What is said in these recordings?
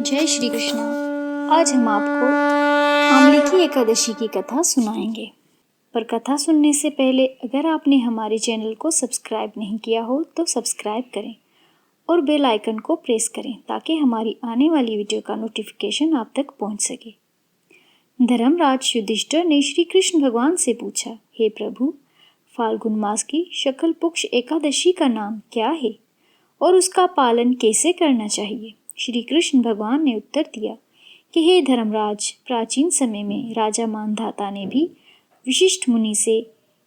जय श्री कृष्ण। आज हम आपको आंवले की एकादशी की कथा सुनाएंगे। पर कथा सुनने से पहले अगर आपने हमारे चैनल को सब्सक्राइब नहीं किया हो तो सब्सक्राइब करें और बेल आइकन को प्रेस करें ताकि हमारी आने वाली वीडियो का नोटिफिकेशन आप तक पहुंच सके। धर्मराज युधिष्ठिर ने श्री कृष्ण भगवान से पूछा, हे प्रभु, फाल्गुन मास की शुक्ल पक्ष एकादशी का नाम क्या है और उसका पालन कैसे करना चाहिए? श्री कृष्ण भगवान ने उत्तर दिया कि हे धर्मराज, प्राचीन समय में राजा मानधाता ने भी विशिष्ट मुनि से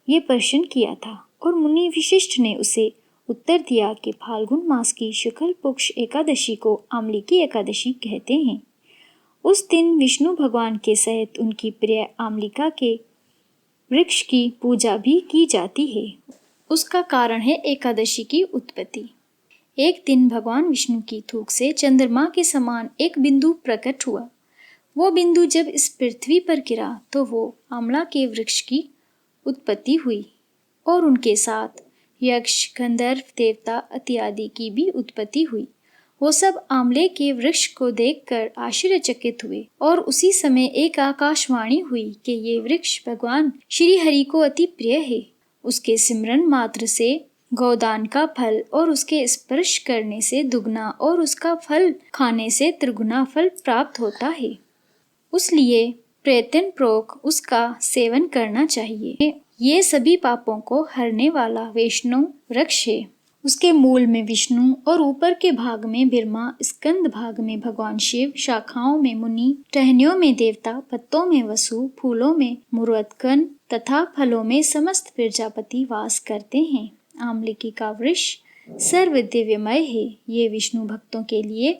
ये प्रश्न किया था और मुनि विशिष्ट ने उसे उत्तर दिया कि फाल्गुन मास की शुक्ल पक्ष एकादशी को आंवले की एकादशी कहते हैं। उस दिन विष्णु भगवान के सहित उनकी प्रिय आंवलिका के वृक्ष की पूजा भी की जाती है। उसका कारण है एकादशी की उत्पत्ति। एक दिन भगवान विष्णु की थूक से चंद्रमा के समान एक बिंदु प्रकट हुआ। वो बिंदु जब इस पृथ्वी पर गिरा तो वो आंवला के वृक्ष की उत्पत्ति हुई और उनके साथ यक्ष, गंधर्व, देवता इत्यादि की भी उत्पत्ति हुई। वो सब आंवले के वृक्ष को देखकर आश्चर्यचकित हुए और उसी समय एक आकाशवाणी हुई कि ये वृक्ष भगवान श्री हरि को अति प्रिय है। उसके सिमरन मात्र से गोदान का फल और उसके स्पर्श करने से दुगना और उसका फल खाने से त्रिगुना फल प्राप्त होता है। उसलिए प्रयत्नपूर्वक उसका सेवन करना चाहिए। ये सभी पापों को हरने वाला वैष्णव वृक्ष है। उसके मूल में विष्णु और ऊपर के भाग में ब्रह्मा, स्कंद भाग में भगवान शिव, शाखाओं में मुनि, टहनियों में देवता, पत्तों में वसु, फूलों में मुरुदगण तथा फलों में समस्त प्रजापति वास करते हैं। आंवले का वृक्ष सर्व दिव्यमय है। ये विष्णु भक्तों के लिए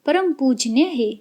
परम पूजनीय है।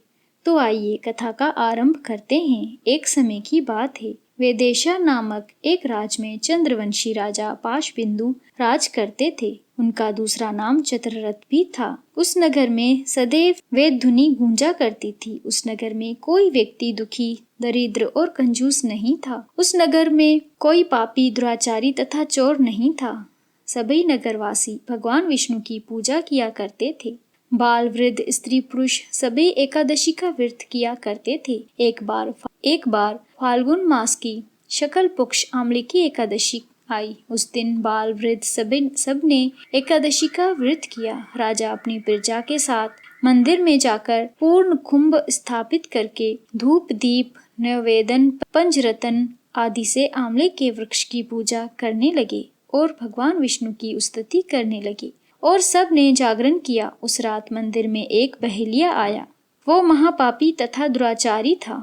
तो आइए कथा का आरंभ करते हैं। एक समय की बात है। वेदेशा नामक एक राज्य में चंद्रवंशी राजा पाशबिंदु राज करते थे। उनका दूसरा नाम चित्ररथ भी था। उस नगर में सदैव वेद धुनी गूंजा करती थी। उस नगर में कोई व्यक्ति दुखी, दरिद्र और कंजूस नहीं था। उस नगर में कोई पापी, दुराचारी तथा चोर नहीं था। सभी नगरवासी भगवान विष्णु की पूजा किया करते थे। बाल, वृद्ध, स्त्री, पुरुष सभी एकादशी का व्रत किया करते थे। एक बार फाल्गुन मास की शुक्ल पक्ष आंवले की एकादशी आई। उस दिन बाल, वृद्ध सब ने एकादशी का व्रत किया। राजा अपनी प्रजा के साथ मंदिर में जाकर पूर्ण कुंभ स्थापित करके धूप, दीप, नैवेद्य, पंचरत्न आदि से आंवले के वृक्ष की पूजा करने लगे और भगवान विष्णु की स्तुति करने लगे और सब ने जागरण किया। उस रात मंदिर में एक बहेलिया आया। वो महापापी तथा दुराचारी था।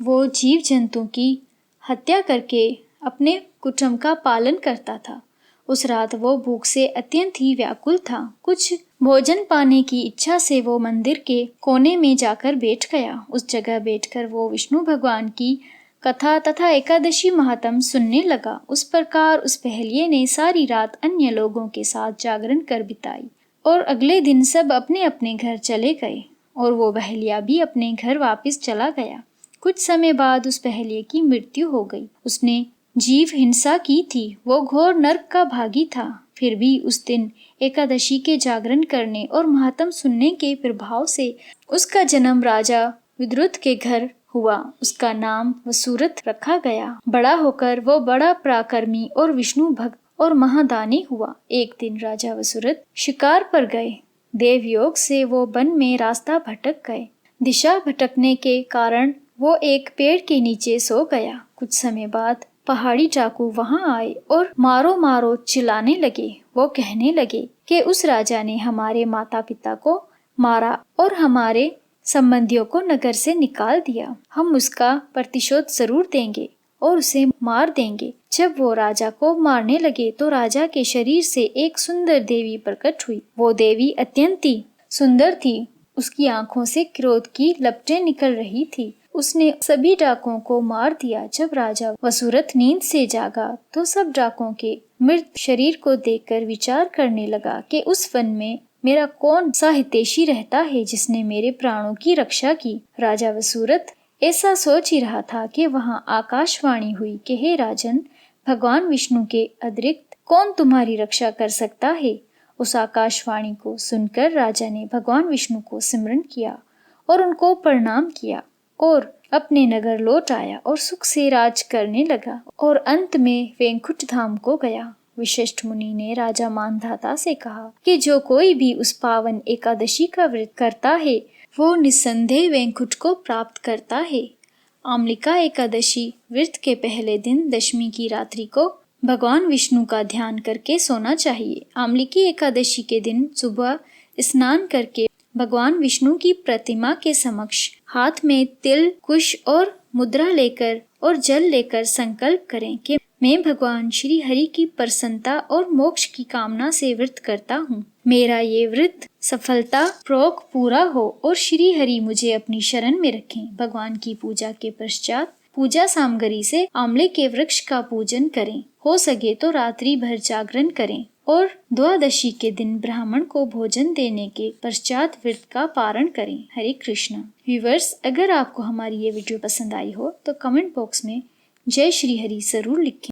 वो जीव जंतु की हत्या करके अपने कुटुंब का पालन करता था। उस रात वो भूख से अत्यंत ही व्याकुल था। कुछ भोजन पाने की इच्छा से वो मंदिर के कोने में जाकर बैठ गया। उस जगह बैठकर वो विष्णु भगवान की कथा तथा एकादशी महात्म सुनने लगा। उस प्रकार उस बहेलिये ने सारी रात अन्य लोगों के साथ जागरण कर बिताई और अगले दिन सब अपने अपने घर चले गए और वो बहेलिया भी अपने घर वापस चला गया। कुछ समय बाद उस बहेलिये की मृत्यु हो गई। उसने जीव हिंसा की थी। वो घोर नरक का भागी था। फिर भी उस दिन एकादशी के जागरण करने और महात्म सुनने के प्रभाव से उसका जन्म राजा विद्रुत के घर हुआ। उसका नाम वसुरथ रखा गया। बड़ा होकर वो बड़ा पराक्रमी और विष्णु भक्त और महादानी हुआ। एक दिन राजा वसुरथ शिकार पर गए। देव योग से वो वन में रास्ता भटक गए। दिशा भटकने के कारण वो एक पेड़ के नीचे सो गया। कुछ समय बाद पहाड़ी डाकू वहां आए और मारो मारो चिल्लाने लगे। वो कहने लगे कि उस राजा ने हमारे माता पिता को मारा और हमारे संबंधियों को नगर से निकाल दिया। हम उसका प्रतिशोध जरूर देंगे और उसे मार देंगे। जब वो राजा को मारने लगे तो राजा के शरीर से एक सुंदर देवी प्रकट हुई। वो देवी अत्यंत ही सुंदर थी। उसकी आंखों से क्रोध की लपटें निकल रही थी। उसने सभी डाकुओं को मार दिया। जब राजा वसुरथ नींद से जागा तो सब डाकुओं के मृत शरीर को देखकर विचार करने लगा कि उस वन में मेरा कौन सा हितैषी रहता है जिसने मेरे प्राणों की रक्षा की। राजा वसुरथ ऐसा सोच ही रहा था कि वहां आकाशवाणी हुई कि हे राजन, भगवान विष्णु के अतिरिक्त कौन तुम्हारी रक्षा कर सकता है। उस आकाशवाणी को सुनकर राजा ने भगवान विष्णु को सिमरन किया और उनको प्रणाम किया और अपने नगर लौट आया और सुख से राज करने लगा और अंत में वैकुंठ धाम को गया। वशिष्ठ मुनि ने राजा मानधाता से कहा कि जो कोई भी उस पावन एकादशी का व्रत करता है वो निस्संदेह वैकुंठ को प्राप्त करता है। आमलिका एकादशी व्रत के पहले दिन दशमी की रात्रि को भगवान विष्णु का ध्यान करके सोना चाहिए। आमलिकी एकादशी के दिन सुबह स्नान करके भगवान विष्णु की प्रतिमा के समक्ष हाथ में तिल, कुश और मुद्रा लेकर और जल लेकर संकल्प करें कि मैं भगवान श्री हरि की प्रसन्नता और मोक्ष की कामना से व्रत करता हूँ। मेरा ये व्रत सफलता पूर्वक पूरा हो और श्री हरि मुझे अपनी शरण में रखें। भगवान की पूजा के पश्चात पूजा सामग्री से आंवले के वृक्ष का पूजन करें। हो सके तो रात्रि भर जागरण करें और द्वादशी के दिन ब्राह्मण को भोजन देने के पश्चात व्रत का पारण करें। हरे कृष्णा। व्यूअर्स, अगर आपको हमारी ये वीडियो पसंद आई हो तो कमेंट बॉक्स में जय श्री हरि जरूर लिखें।